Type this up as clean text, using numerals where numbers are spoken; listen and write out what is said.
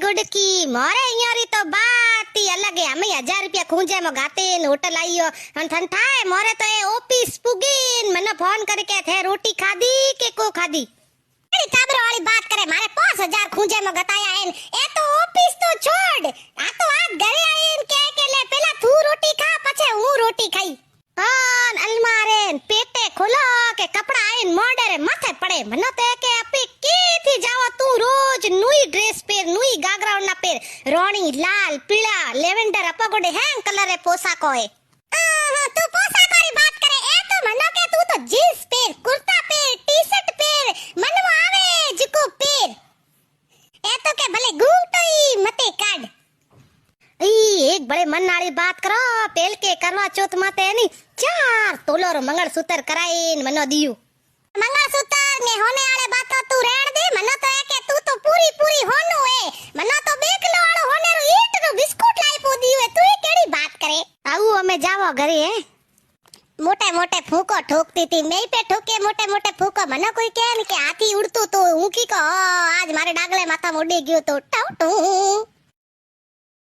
गुडकी मोरे यारी तो बात ही अलग है। हमें 1000 रुपया खूंजे में गाते न होटल आईयो अन थन थाए मोरे तो ए ऑफिस पुगीन मने फोन करके थे रोटी खादी के को खादी एडी ताबरो वाली बात करे मारे 5000 खूंजे में गताया है ए तो ऑफिस तो छोड़ आ तो आ घरे आईन के ले पहला तू रोटी खा पछे हूं रोटी खाई हां अलमारे पेटे खोलो के कपड़ा आईन मोडरे माथे पड़े मने तो के अपी की थी जावा तू रोज नुई ड्रेस पेर नुई गागरा ना पेर रोणी लाल पीला लेवेंडर अपगोडे हैंग कलर रे पोशाको है तू पोशाको री बात करे ए तो मनो के तू तो जींस पेर कुर्ता पेर टी-शर्ट पेर मनवा आवे जको पेर ए तो के भले घूमटोई मते काड ई एक बड़े मन वाली बात करो पेल के करवा चौथ माते नी 4 तोलो रो मंगलसूत्र कराईन मनो दियु मंगलसूत्र ने होने वाले बात तू रेण दे मनो तो के तू तो पूरी पूरी होनु है मनो तो बेकलो वालो होने रो ईट रो बिस्कुट लाई पो दियो है तू केड़ी बात करे आऊ हमें जावो घरे है मोटे मोटे फूको ठोकती थी मैं पे ठोके मोटे मोटे फूको मनो कोई के के हाथी उड़तू तो हूं की को आज मारे डागले माथा उड़ी गयो तो टाउ टू